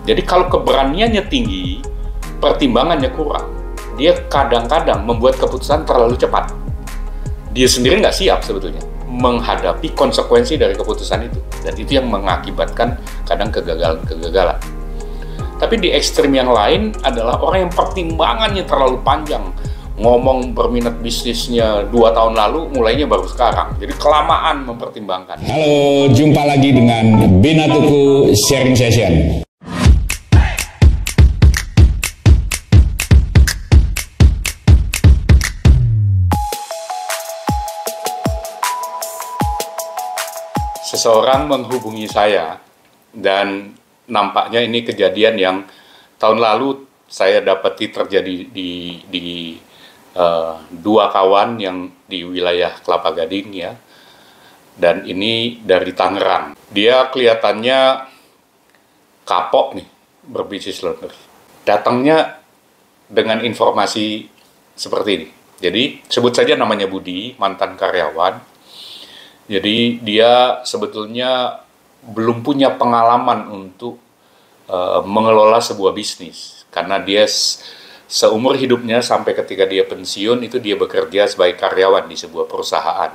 Jadi kalau keberaniannya tinggi, pertimbangannya kurang, dia kadang-kadang membuat keputusan terlalu cepat. Dia sendiri nggak siap sebetulnya menghadapi konsekuensi dari keputusan itu. Dan itu yang mengakibatkan kadang kegagalan-kegagalan. Tapi di ekstrim yang lain adalah orang yang pertimbangannya terlalu panjang. Ngomong berminat bisnisnya 2 tahun lalu, mulainya baru sekarang. Jadi kelamaan mempertimbangkan. Halo, jumpa lagi dengan Binatuku Sharing Session. Seseorang menghubungi saya dan nampaknya ini kejadian yang tahun lalu saya dapati terjadi di dua kawan yang di wilayah Kelapa Gading ya, dan ini dari Tangerang. Dia kelihatannya kapok nih berbisnis laundry. Datangnya dengan informasi seperti ini. Jadi sebut saja namanya Budi, mantan karyawan. Jadi dia sebetulnya belum punya pengalaman untuk mengelola sebuah bisnis. Karena dia seumur hidupnya sampai ketika dia pensiun itu dia bekerja sebagai karyawan di sebuah perusahaan.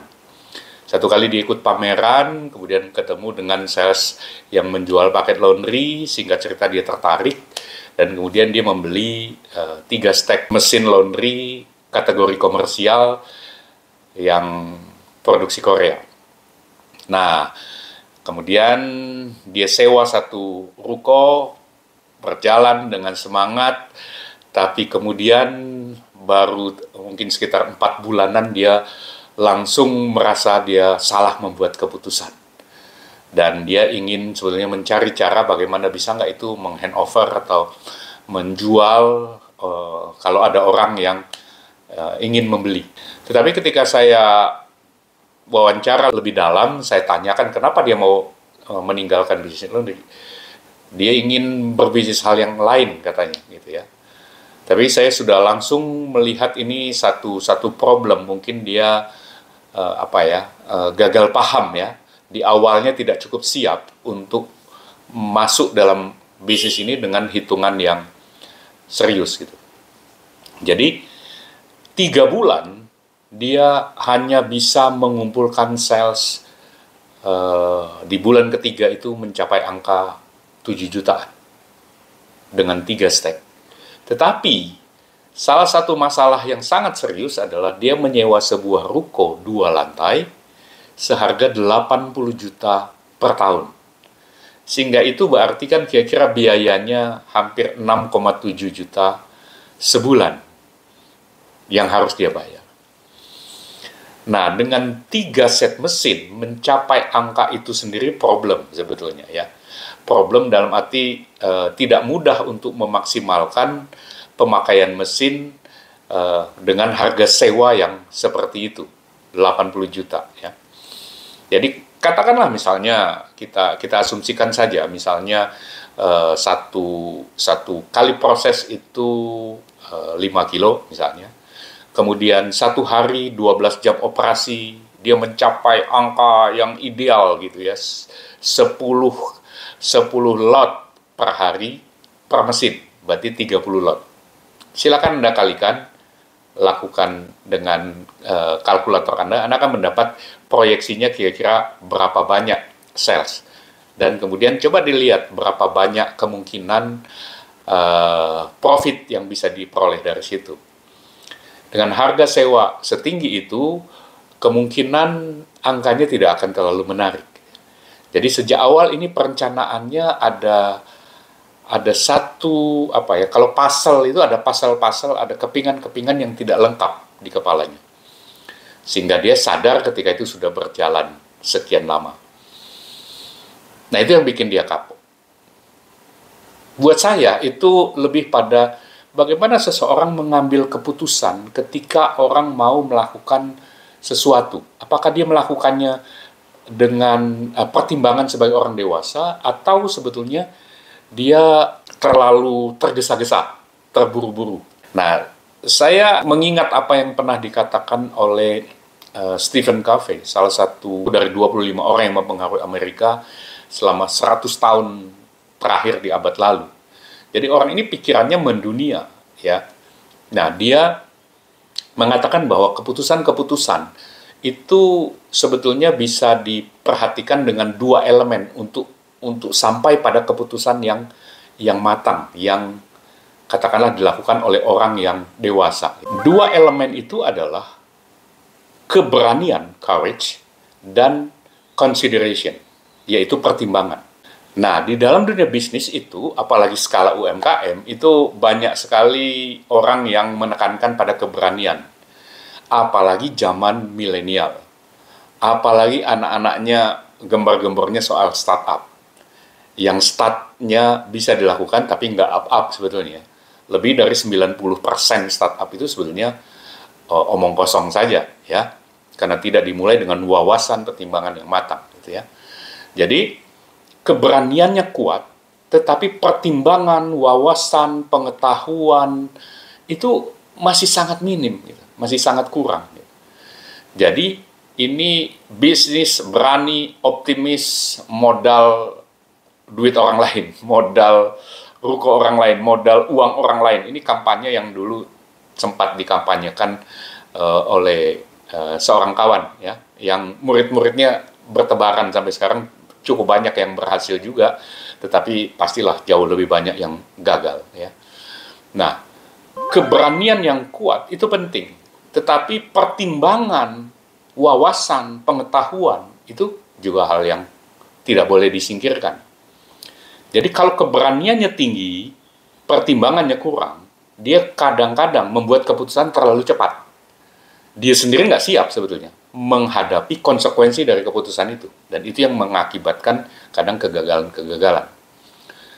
Satu kali dia ikut pameran, kemudian ketemu dengan sales yang menjual paket laundry, singkat cerita dia tertarik, dan kemudian dia membeli 3 stek mesin laundry kategori komersial yang produksi Korea. Nah, kemudian dia sewa satu ruko, berjalan dengan semangat, tapi kemudian baru mungkin sekitar 4 bulanan dia langsung merasa dia salah membuat keputusan. Dan dia ingin sebetulnya mencari cara bagaimana bisa nggak itu menghandover atau menjual kalau ada orang yang ingin membeli. Tetapi ketika saya wawancara lebih dalam, saya tanyakan kenapa dia mau meninggalkan bisnis laundry. Dia ingin berbisnis hal yang lain katanya, gitu ya. Tapi saya sudah langsung melihat ini satu problem, mungkin dia gagal paham ya. Di awalnya tidak cukup siap untuk masuk dalam bisnis ini dengan hitungan yang serius gitu. Jadi 3 bulan dia hanya bisa mengumpulkan sales di bulan ketiga itu mencapai angka 7 jutaan dengan 3 stek. Tetapi salah satu masalah yang sangat serius adalah dia menyewa sebuah ruko 2 lantai seharga 80 juta per tahun. Sehingga itu berarti kan kira-kira biayanya hampir 6,7 juta sebulan yang harus dia bayar. Nah, dengan 3 set mesin mencapai angka itu sendiri problem sebetulnya ya. Problem dalam arti tidak mudah untuk memaksimalkan pemakaian mesin dengan harga sewa yang seperti itu, 80 juta ya. Jadi katakanlah misalnya kita asumsikan saja misalnya satu kali proses itu 5 kilo misalnya. Kemudian 1 hari 12 jam operasi, dia mencapai angka yang ideal gitu ya, 10 lot per hari per mesin, berarti 30 lot. Silakan Anda kalikan, lakukan dengan kalkulator Anda akan mendapat proyeksinya kira-kira berapa banyak sales. Dan kemudian coba dilihat berapa banyak kemungkinan profit yang bisa diperoleh dari situ. Dengan harga sewa setinggi itu, kemungkinan angkanya tidak akan terlalu menarik. Jadi sejak awal ini perencanaannya ada satu kalau pasal itu ada pasal-pasal, ada kepingan-kepingan yang tidak lengkap di kepalanya. Sehingga dia sadar ketika itu sudah berjalan sekian lama. Nah, itu yang bikin dia kapok. Buat saya itu lebih pada bagaimana seseorang mengambil keputusan ketika orang mau melakukan sesuatu. Apakah dia melakukannya dengan pertimbangan sebagai orang dewasa atau sebetulnya dia terlalu tergesa-gesa, terburu-buru. Nah, saya mengingat apa yang pernah dikatakan oleh Stephen Covey, salah satu dari 25 orang yang mempengaruhi Amerika selama 100 tahun terakhir di abad lalu. Jadi orang ini pikirannya mendunia, ya. Nah, dia mengatakan bahwa keputusan-keputusan itu sebetulnya bisa diperhatikan dengan dua elemen untuk sampai pada keputusan yang matang, yang katakanlah dilakukan oleh orang yang dewasa. Dua elemen itu adalah keberanian, courage, dan consideration, yaitu pertimbangan. Nah, di dalam dunia bisnis itu, apalagi skala UMKM, itu banyak sekali orang yang menekankan pada keberanian. Apalagi zaman milenial. Apalagi anak-anaknya gembar-gembornya soal startup. Yang startnya bisa dilakukan tapi nggak up-up sebetulnya. Lebih dari 90% startup itu sebetulnya omong kosong saja, ya. Karena tidak dimulai dengan wawasan pertimbangan yang matang, gitu ya. Jadi, keberaniannya kuat, tetapi pertimbangan, wawasan, pengetahuan itu masih sangat minim, gitu. Masih sangat kurang. Gitu. Jadi ini bisnis berani, optimis, modal duit orang lain, modal ruko orang lain, modal uang orang lain. Ini kampanye yang dulu sempat dikampanyekan oleh seorang kawan, ya, yang murid-muridnya bertebaran sampai sekarang. Cukup banyak yang berhasil juga, tetapi pastilah jauh lebih banyak yang gagal, ya. Nah, keberanian yang kuat itu penting, tetapi pertimbangan, wawasan, pengetahuan itu juga hal yang tidak boleh disingkirkan. Jadi kalau keberaniannya tinggi, pertimbangannya kurang, dia kadang-kadang membuat keputusan terlalu cepat. Dia sendiri nggak siap sebetulnya menghadapi konsekuensi dari keputusan itu. Dan itu yang mengakibatkan kadang kegagalan-kegagalan.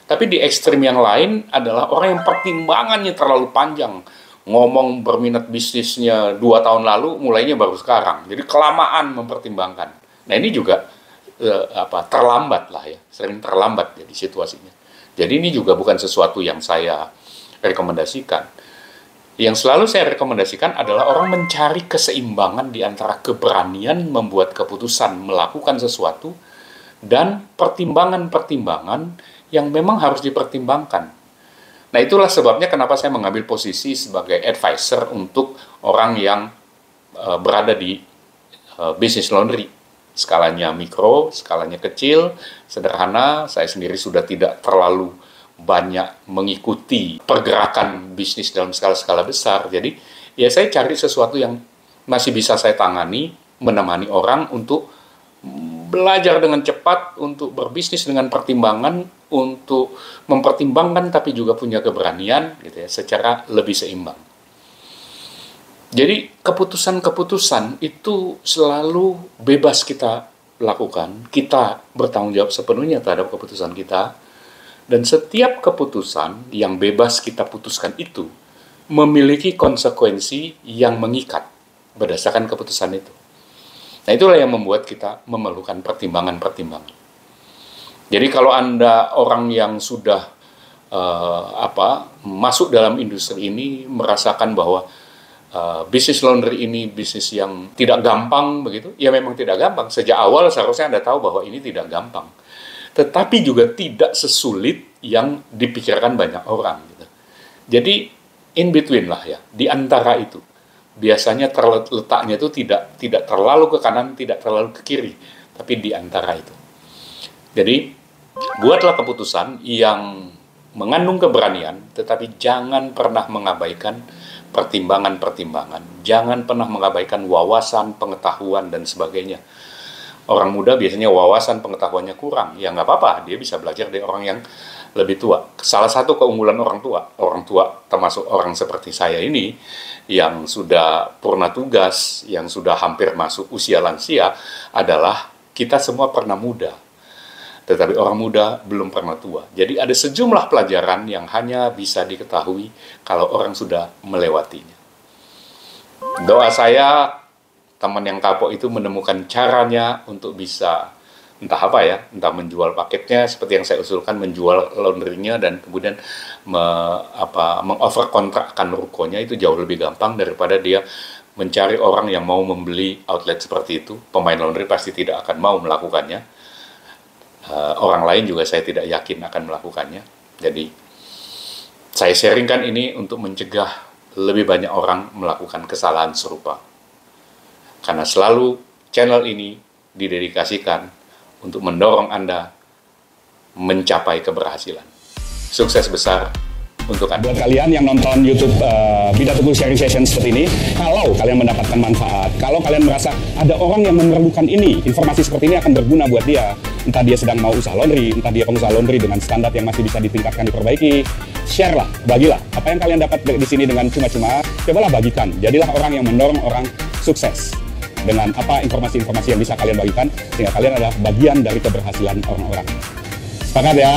Tapi di ekstrim yang lain adalah orang yang pertimbangannya terlalu panjang. Ngomong berminat bisnisnya 2 tahun lalu, mulainya baru sekarang. Jadi kelamaan mempertimbangkan. Nah ini juga terlambat lah ya. Sering terlambat jadi situasinya. Jadi ini juga bukan sesuatu yang saya rekomendasikan. Yang selalu saya rekomendasikan adalah orang mencari keseimbangan di antara keberanian membuat keputusan melakukan sesuatu dan pertimbangan-pertimbangan yang memang harus dipertimbangkan. Nah, itulah sebabnya kenapa saya mengambil posisi sebagai advisor untuk orang yang berada di bisnis laundry. Skalanya mikro, skalanya kecil, sederhana. Saya sendiri sudah tidak terlalu banyak mengikuti pergerakan bisnis dalam skala-skala besar. Jadi, ya saya cari sesuatu yang masih bisa saya tangani, menemani orang untuk belajar dengan cepat, untuk berbisnis dengan pertimbangan, untuk mempertimbangkan tapi juga punya keberanian, gitu ya, secara lebih seimbang. Jadi, keputusan-keputusan itu selalu bebas kita lakukan. Kita bertanggung jawab sepenuhnya terhadap keputusan kita. Dan setiap keputusan yang bebas kita putuskan itu memiliki konsekuensi yang mengikat berdasarkan keputusan itu. Nah, itulah yang membuat kita memerlukan pertimbangan-pertimbangan. Jadi kalau Anda orang yang sudah masuk dalam industri ini, merasakan bahwa bisnis laundry ini bisnis yang tidak gampang begitu, ya memang tidak gampang. Sejak awal seharusnya Anda tahu bahwa ini tidak gampang. Tetapi juga tidak sesulit yang dipikirkan banyak orang. Gitu. Jadi, in between lah ya, di antara itu. Biasanya letaknya itu tidak terlalu ke kanan, tidak terlalu ke kiri, tapi di antara itu. Jadi, buatlah keputusan yang mengandung keberanian, tetapi jangan pernah mengabaikan pertimbangan-pertimbangan. Jangan pernah mengabaikan wawasan, pengetahuan, dan sebagainya. Orang muda biasanya wawasan pengetahuannya kurang. Ya nggak apa-apa, dia bisa belajar dari orang yang lebih tua. Salah satu keunggulan orang tua termasuk orang seperti saya ini, yang sudah purna tugas, yang sudah hampir masuk usia lansia, adalah kita semua pernah muda. Tetapi orang muda belum pernah tua. Jadi ada sejumlah pelajaran yang hanya bisa diketahui kalau orang sudah melewatinya. Doa saya, teman yang kapok itu menemukan caranya untuk bisa entah menjual paketnya seperti yang saya usulkan, menjual laundry-nya dan kemudian meng-offer kontrakkan rukonya. Itu jauh lebih gampang daripada dia mencari orang yang mau membeli outlet seperti itu. Pemain laundry pasti tidak akan mau melakukannya. Orang lain juga saya tidak yakin akan melakukannya. Jadi Saya sharingkan ini untuk mencegah lebih banyak orang melakukan kesalahan serupa. Karena selalu channel ini didedikasikan untuk mendorong Anda mencapai keberhasilan. Sukses besar untuk Anda. Buat kalian yang nonton YouTube Bina Teguh Sharing Session seperti ini, kalau kalian mendapatkan manfaat, kalau kalian merasa ada orang yang memerlukan ini, informasi seperti ini akan berguna buat dia, entah dia sedang mau usaha laundry, entah dia pengusaha laundry dengan standar yang masih bisa ditingkatkan, diperbaiki, share lah, bagilah. Apa yang kalian dapat di sini dengan cuma-cuma, cobalah bagikan. Jadilah orang yang mendorong orang sukses dengan apa informasi-informasi yang bisa kalian bagikan, sehingga kalian adalah bagian dari keberhasilan orang-orang. Sepakat ya?